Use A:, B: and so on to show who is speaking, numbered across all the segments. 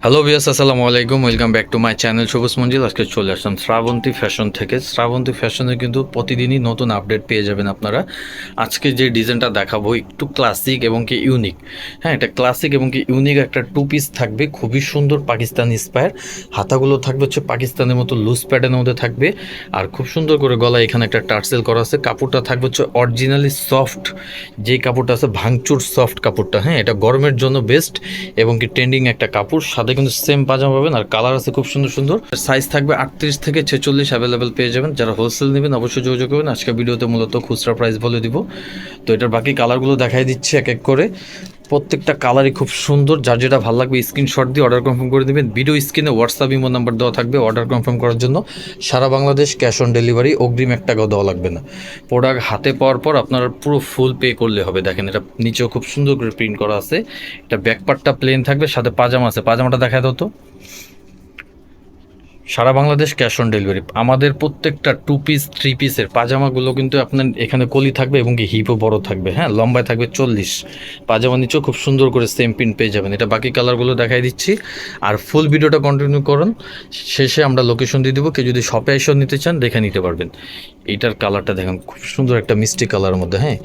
A: Hello viewers, আসসালামু আলাইকুম। Welcome back to my channel সবুজ মঞ্জিল। আজকে চলে আসলাম শ্রাবন্তী ফ্যাশন থেকে। শ্রাবন্তী ফ্যাশনে কিন্তু প্রতিদিনই নতুন আপডেট পেয়ে যাবেন আপনারা। আজকে যে ডিজাইনটা দেখাবো একটু ক্লাসিক এবং কি ইউনিক। হ্যাঁ, এটা ক্লাসিক এবং কি ইউনিক একটা টু পিস থাকবে, খুবই সুন্দর পাকিস্তানি ইন্সপায়ার। হাতাগুলো থাকবে হচ্ছে পাকিস্তানের মতো লুজ প্যাটার্নের মধ্যে থাকবে, আর খুব সুন্দর করে গলায় এখানে একটা টার্সেল করা আছে। কাপড়টা থাকবে হচ্ছে অরিজিনালি সফট, যে কাপড়টা আছে ভাঙচুর সফট কাপড়টা। হ্যাঁ, এটা গরমের জন্য বেস্ট এবং কি ট্রেন্ডিং একটা কাপড়। সাথে কিন্তু সেম পাজামা পাবেন, আর কালার আছে খুব সুন্দর সুন্দর। সাইজ থাকবে 38 থেকে 46 অ্যাভেলেবেল পেয়ে যাবেন। যারা হোলসেল নেবেন অবশ্যই যোগাযোগ করবেন। আজকে ভিডিওতে মূলত খুচরা প্রাইস বলে দিব। তো এটার বাকি কালারগুলো দেখাই দিচ্ছি এক এক করে। প্রত্যেকটা কালারই খুব সুন্দর। যার যেটা ভালো লাগবে স্ক্রিনশট দিয়ে অর্ডার কনফার্ম করে দেবেন। ভিডিও স্ক্রিনে হোয়াটসঅ্যাপ ইমো নাম্বার দেওয়া থাকবে অর্ডার কনফার্ম করার জন্য। সারা বাংলাদেশ ক্যাশ অন ডেলিভারি, অগ্রিম 1 টাকাও দেওয়া লাগবে না। প্রোডাক্ট হাতে পাওয়ার পর আপনারা পুরো ফুল পে করলে হবে। দেখেন এটা নিচেও খুব সুন্দর করে প্রিন্ট করা আছে। এটা ব্যাকপার্টটা প্লেন থাকবে, সাথে পাজামা আছে। পাজামাটা দেখা দাও তো। সারা বাংলাদেশ ক্যাশ অন ডেলিভারি। আমাদের প্রত্যেকটা টু পিস থ্রি পিসের পাজামাগুলো কিন্তু আপনার এখানে কলি থাকবে এবং কি হিপও বড় থাকবে। হ্যাঁ, লম্বায় থাকবে 40। পাজামা নিচেও খুব সুন্দর করে সেম প্রিন্ট পেয়ে যাবেন। এটা বাকি কালারগুলো দেখাই দিচ্ছি, আর ফুল ভিডিওটা কন্টিনিউ করুন। শেষে আমরা লোকেশন দিয়ে দেবো, কেউ যদি শপে এসে নিতে চান দেখে নিতে পারবেন। এইটার কালারটা দেখেন, খুব সুন্দর একটা মিষ্টি কালারের মধ্যে। হ্যাঁ,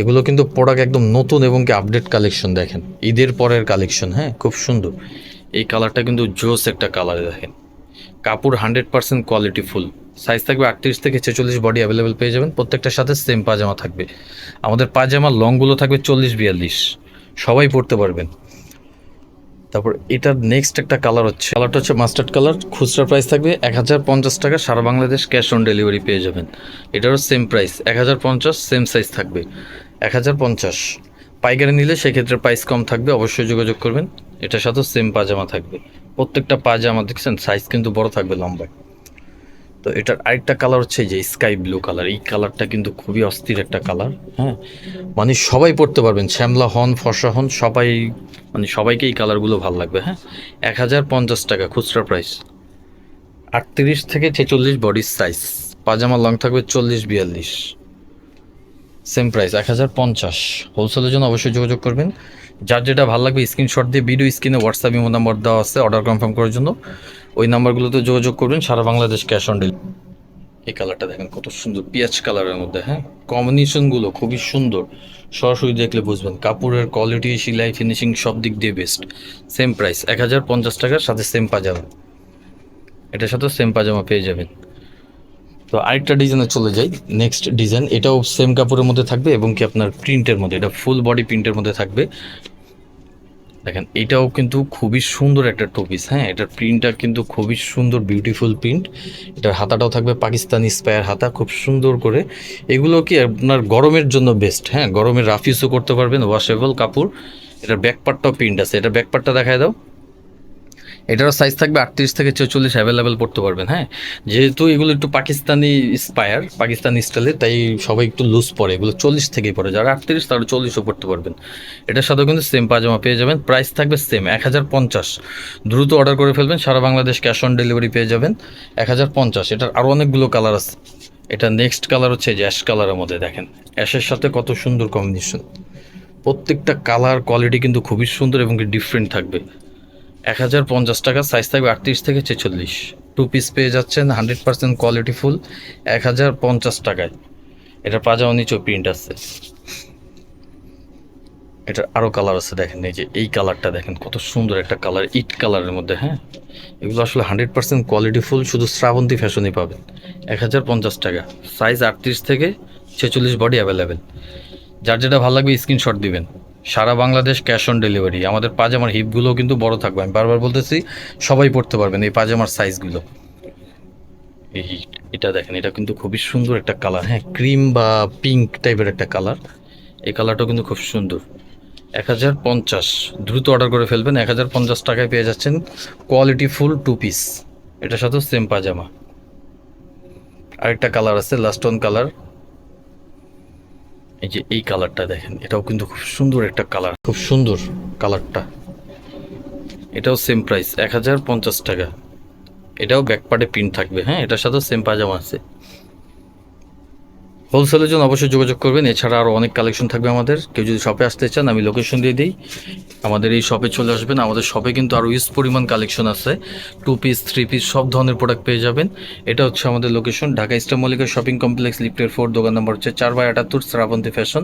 A: এগুলো কিন্তু প্রোডাক্ট একদম নতুন এবং কি আপডেট কালেকশন। দেখেন ঈদের পরের কালেকশন। হ্যাঁ, খুব সুন্দর। এই কালারটা কিন্তু জোস একটা কালারে। দেখেন কাপড় 100% কোয়ালিটি ফুল। সাইজ থাকবে 38 থেকে 46, বডি অ্যাভেলেবেল পেয়ে যাবেন। প্রত্যেকটার সাথে সেম পাজামা থাকবে। আমাদের পাজামা লংগুলো থাকবে 40-42, সবাই পরতে পারবেন। তারপর এটার নেক্সট একটা কালারটা হচ্ছে মাস্টার্ড কালার। খুচরা প্রাইস থাকবে 1050 টাকা। সারা বাংলাদেশ ক্যাশ অন ডেলিভারি পেয়ে যাবেন। এটারও সেম প্রাইস 1050, সেম সাইজ থাকবে 1050। পাইকারি নিলে সেক্ষেত্রে প্রাইস কম থাকবে, অবশ্যই যোগাযোগ করবেন। এটার সাথেও সেম পাজামা থাকবে। প্রত্যেকটা পাজামা দেখছেন সাইজ কিন্তু বড় থাকবে, লম্বায়। তো এটার আরেকটা কালার হচ্ছে যে স্কাই ব্লু কালার। এই কালারটা কিন্তু খুবই অস্থির একটা কালার। হ্যাঁ, মানে সবাই পড়তে পারবেন, শ্যামলা হন ফর্সা হন সবাই, মানে সবাইকে এই কালারগুলো ভালো লাগবে। হ্যাঁ, 1050 টাকা খুচরা প্রাইস। 38 থেকে 46 বডির সাইজ। পাজামা লং থাকবে 40-42, সেম প্রাইস 1050। হোলসেলের জন্য অবশ্যই যোগাযোগ করবেন। যার যেটা ভালো লাগবে স্ক্রিনশট দিয়ে ভিডিও স্ক্রিনে হোয়াটসঅ্যাপ ইমো নাম্বার দেওয়া আছে অর্ডার কনফার্ম করার জন্য। ওই নাম্বারগুলোতে যোগাযোগ করবেন। সারা বাংলাদেশ ক্যাশ অন ডেলিভারি। এই কালারটা দেখেন কত সুন্দর, পিঁয়াজ কালারের মধ্যে। হ্যাঁ, কম্বিনেশনগুলো খুবই সুন্দর। সরাসরি দেখলে বুঝবেন কাপড়ের কোয়ালিটি, সেলাই, ফিনিশিং সব দিক দিয়ে বেস্ট। সেম প্রাইস 1050 টাকার সাথে সেম পাজামা। এটার সাথে সেম পাজামা পেয়ে যাবেন। তো আরেকটা ডিজাইনে চলে যাই। নেক্সট ডিজাইন, এটাও সেম কাপড়ের মধ্যে থাকবে এবং কি আপনার প্রিন্টের মধ্যে। এটা ফুল বডি প্রিন্টের মধ্যে থাকবে। দেখেন এটাও কিন্তু খুবই সুন্দর একটা টু পিস। হ্যাঁ, এটার প্রিন্টটা কিন্তু খুবই সুন্দর, বিউটিফুল প্রিন্ট। এটার হাতাটাও থাকবে পাকিস্তানি স্পায়ার হাতা, খুব সুন্দর করে। এগুলো কি আপনার গরমের জন্য বেস্ট। হ্যাঁ, গরমের রাফ ইউজও করতে পারবেন, ওয়াশেবল কাপড়। এটার ব্যাকপার্টটাও প্রিন্ট আছে। এটার ব্যাকপার্টটা দেখায় দাও। এটারও সাইজ থাকবে 38 থেকে 44 অ্যাভেলেবেল পড়তে পারবেন। হ্যাঁ, যেহেতু এগুলো একটু পাকিস্তানি স্পায়ার, পাকিস্তানি স্টাইলের, তাই সবাই একটু লুজ পরে। এগুলো 40 থেকেই পড়ে। যারা 38 তারা 40ও পড়তে পারবেন। এটার সাথেও কিন্তু সেম পাজামা পেয়ে যাবেন। প্রাইস থাকবে সেম 1050। দ্রুত অর্ডার করে ফেলবেন, সারা বাংলাদেশ ক্যাশ অন ডেলিভারি পেয়ে যাবেন 1050। এটার আরও অনেকগুলো কালার আছে। এটা নেক্সট কালার হচ্ছে যে অ্যাশ কালারের মধ্যে। দেখেন অ্যাশের সাথে কত সুন্দর কম্বিনেশন। প্রত্যেকটা কালার কোয়ালিটি কিন্তু খুবই সুন্দর এবং ডিফারেন্ট থাকবে। 1050 টাকা। সাইজ থাকবে 38 থেকে 46। টু পিস পেয়ে যাচ্ছেন 100% কোয়ালিটি ফুল 1050 টাকায়। এটা পাজামা নিচেও প্রিন্ট আছে। এটার আরও কালার আছে। দেখেন এই যে এই কালারটা দেখেন কত সুন্দর একটা কালার, ইট কালারের মধ্যে। হ্যাঁ, এগুলো আসলে 100% কোয়ালিটি ফুল, শুধু শ্রাবন্তী ফ্যাশনই পাবেন। 1050 টাকা। সাইজ 38 থেকে 46, বডি অ্যাভেলেবেল। যার যেটা ভালো লাগবে স্ক্রিনশট দিবেন। সারা বাংলাদেশ ক্যাশ অন ডেলিভারি। আমাদের পাজামার হিপগুলোও কিন্তু বড় থাকবে, আমি বারবার বলতেছি, সবাই পড়তে পারবেন এই পাজামার সাইজগুলো। এই এটা দেখেন, এটা কিন্তু খুবই সুন্দর একটা কালার। হ্যাঁ, ক্রিম বা পিঙ্ক টাইপের একটা কালার। এই কালারটাও কিন্তু খুব সুন্দর। 1050। দ্রুত অর্ডার করে ফেলবেন। 1050 টাকায় পেয়ে যাচ্ছেন কোয়ালিটি ফুল টু পিস। এটার সাথেও সেম পাজামা। আরেকটা কালার আছে, লাস্ট ওয়ান কালার। এই যে এই কালারটা দেখেন, এটাও কিন্তু খুব সুন্দর একটা কালার, খুব সুন্দর কালারটা। এটাও সেম প্রাইস 1050 টাকা। এটাও ব্যাকপার্টে প্রিন্ট থাকবে। হ্যাঁ, এটার সাথেও সেম পাজামা আছে। হোলসেলের জন্য অবশ্যই যোগাযোগ করবেন। এছাড়া আরও অনেক কালেকশন থাকবে আমাদের। কেউ যদি শপে আসতে চান আমি লোকেশন দিয়ে দিই, আমাদের এই শপে চলে আসবেন। আমাদের শপে কিন্তু আরও ইউজ পরিমাণ কালেকশন আছে, 2 পিস 3 পিস সব ধরনের প্রোডাক্ট পেয়ে যাবেন। এটা হচ্ছে আমাদের location, Dhaka Easter Mallika shopping complex, লিফটের 4, দোকান নম্বর হচ্ছে 4/78, শ্রাবন্তী ফ্যাশন।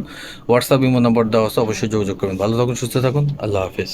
A: হোয়াটসঅ্যাপ ইমো নম্বর দেওয়া আছে, অবশ্যই যোগাযোগ করবেন। ভালো থাকুন, সুস্থ থাকুন, আল্লাহ হাফিজ।